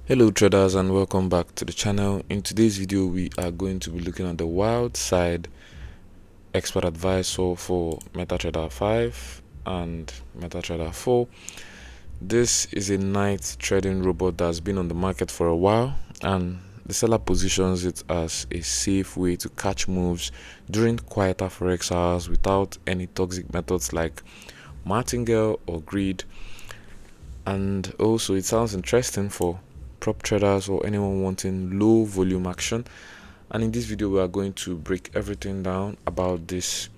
Hello traders, and welcome back to the channel. In today's video we are going to be looking at the wild side expert advisor for MetaTrader 5 and MetaTrader 4. This is a night trading robot that's been on the market for a while, and the seller positions it as a safe way to catch moves during quieter Forex hours without any toxic methods like martingale or greed. And also it sounds interesting for prop traders or anyone wanting low volume action. And in this video we are going to break everything down about this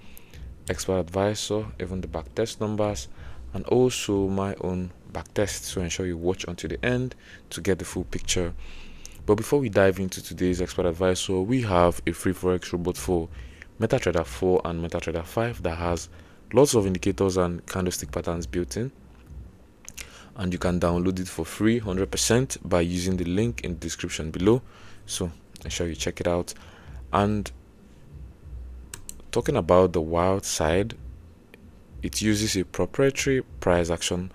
expert advisor, even the backtest numbers, and also my own backtest, so ensure you watch until the end to get the full picture. But before we dive into today's expert advisor, we have a free Forex robot for MetaTrader 4 and MetaTrader 5 that has lots of indicators and candlestick patterns built in, and you can download it for free 100% by using the link in the description below, so make sure you check it out. And talking about the wild side, it uses a proprietary price action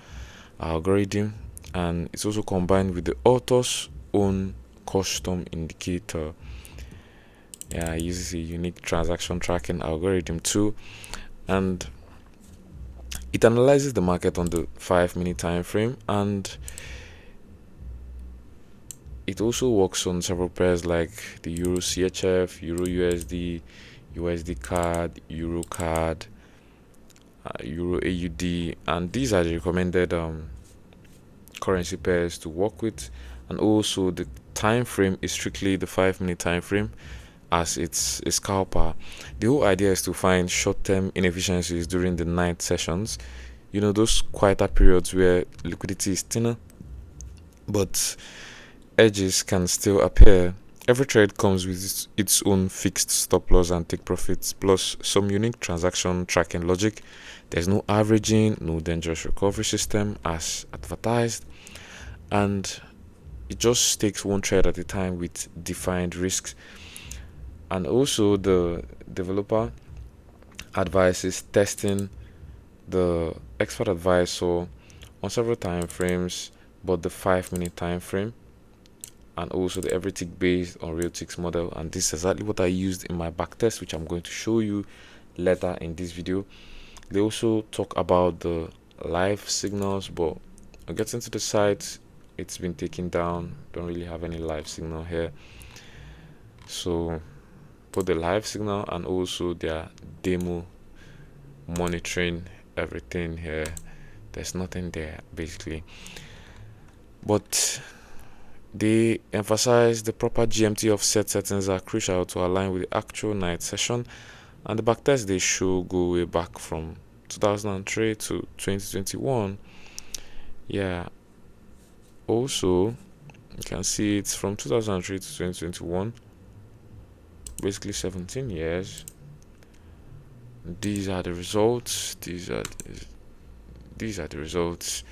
algorithm, and it's also combined with the author's own custom indicator. It uses a unique transaction tracking algorithm too, and it analyzes the market on the 5-minute time frame, and it also works on several pairs like the Euro CHF, Euro USD, USD CAD, Euro CAD, Euro AUD, and these are the recommended currency pairs to work with. And also the time frame is strictly the 5-minute time frame, as it's a scalper. The whole idea is to find short-term inefficiencies during the night sessions, those quieter periods where liquidity is thinner but edges can still appear. Every trade comes with its own fixed stop loss and take profits, plus some unique transaction tracking logic. There's no averaging, no dangerous recovery system as advertised, and it just takes one trade at a time with defined risks. And also the developer advises testing the expert advisor on several time frames, but the 5-minute time frame, and also the every tick based on real ticks model. And this is exactly what I used in my backtest, which I'm going to show you later in this video. They also talk about the live signals, but getting to the site, it's been taken down. Don't really have any live signal here, so put the live signal and also their demo monitoring everything here. There's nothing there basically, but they emphasize the proper GMT offset settings are crucial to align with the actual night session, and the backtest they show go way back from 2003 to 2021. Also you can see it's from 2003 to 2021, basically 17 years. These are the results. These are the results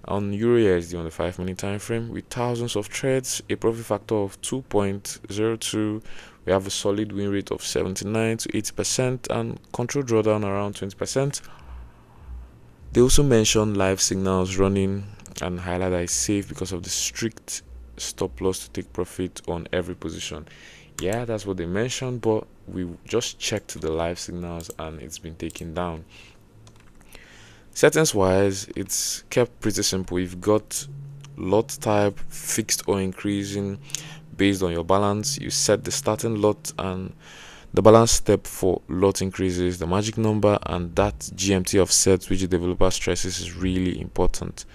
on Euro USD on the 5-minute time frame with thousands of trades, a profit factor of 2.02. We have a solid win rate of 79 to 80% and control drawdown around 20%. They also mention live signals running and highlight that it's safe because of the strict stop loss to take profit on every position. That's what they mentioned, but we just checked the live signals and it's been taken down. Settings wise, it's kept pretty simple. You've got lot type, fixed or increasing based on your balance. You set the starting lot and the balance step for lot increases, the magic number, and that GMT offset which the developer stresses is really important.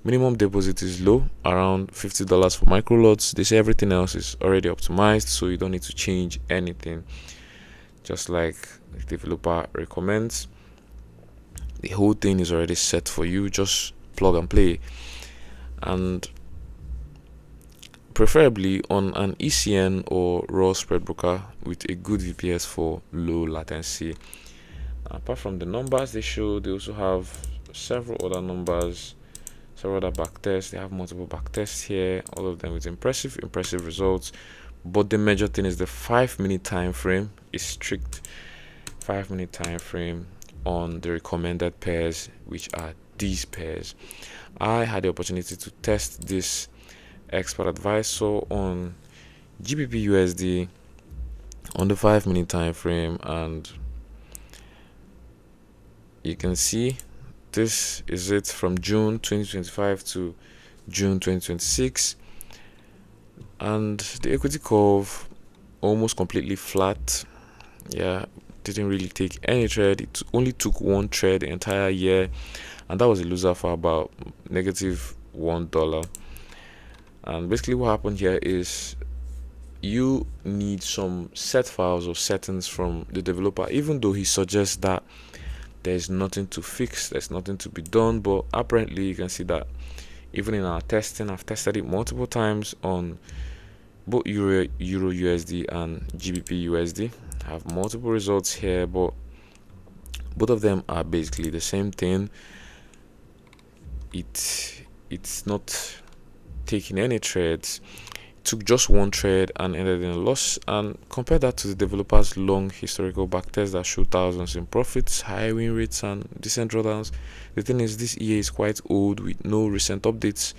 Minimum deposit is low, around $50 for micro lots. They say everything else is already optimized, so you don't need to change anything, just like the developer recommends. The whole thing is already set for you, just plug and play, and preferably on an ECN or raw spread broker with a good VPS for low latency. Apart from the numbers they show, they also have several other numbers, several other backtests. They have multiple backtests here, all of them with impressive results. But the major thing is the 5-minute time frame is strict 5-minute time frame on the recommended pairs, which are these pairs. I had the opportunity to test this expert advisor on GBP USD on the 5-minute time frame, and you can see this is it from June 2025 to June 2026, and the equity curve almost completely flat. Yeah, didn't really take any trade. It only took one trade the entire year, and that was a loser for about -$1. And basically what happened here is you need some set files or settings from the developer, even though he suggests that there's nothing to fix, there's nothing to be done. But apparently you can see that even in our testing, I've tested it multiple times on both Euro USD and GBP USD. I have multiple results here, but both of them are basically the same thing. It's not taking any trades. It took just one trade and ended in a loss. And compare that to the developer's long historical backtest that show thousands in profits, high win rates, and decent drawdowns. The thing is, this EA is quite old with no recent updates,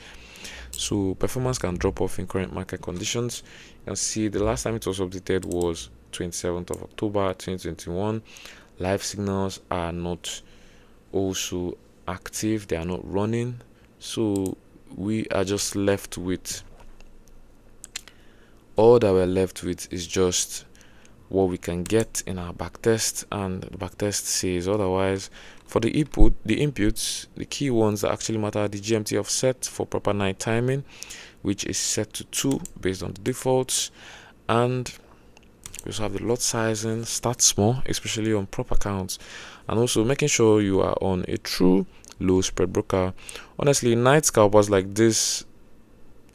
so performance can drop off in current market conditions. You can see the last time it was updated was 27th of October 2021. Live signals are not also active, they are not running, so we are just left with, all that we're left with is just what we can get in our backtest, and the backtest says otherwise. For the inputs, the key ones that actually matter are the GMT offset for proper night timing, which is set to 2 based on the defaults, and we also have the lot sizing. Start small, especially on prop accounts, and also making sure you are on a true low spread broker. Honestly, night scalpers like this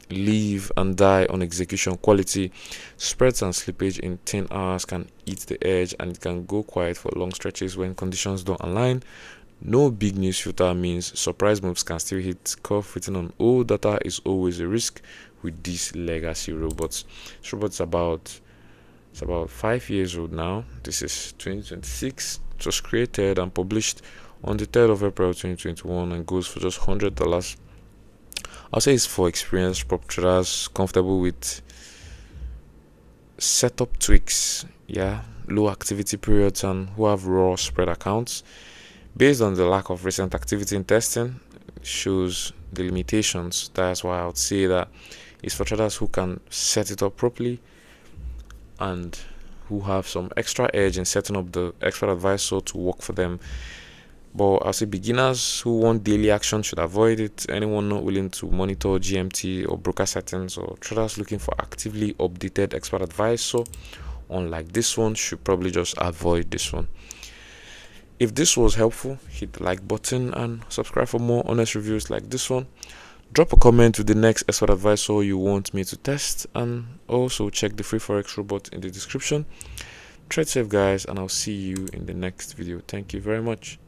live and die on execution quality. Spreads and slippage in 10 hours can eat the edge, and it can go quiet for long stretches when conditions don't align. No big news filter means surprise moves can still hit. Curve fitting on old data is always a risk with these legacy robots. This robot is about 5 years old now. This is 2026. It was created and published on the 3rd of April 2021 and goes for just $100. I'll say it's for experienced prop traders comfortable with setup tweaks, low activity periods, and who have raw spread accounts. Based on the lack of recent activity in testing, shows the limitations. That's why I would say that it's for traders who can set it up properly and who have some extra edge in setting up the expert advisor to work for them. But I'll say beginners who want daily action should avoid it. Anyone not willing to monitor GMT or broker settings, or traders looking for actively updated expert advisor, unlike this one, should probably just avoid this one. If this was helpful, hit the like button and subscribe for more honest reviews like this one. Drop a comment with the next expert advisor you want me to test, and also check the free Forex robot in the description. Trade safe, guys, and I'll see you in the next video. Thank you very much.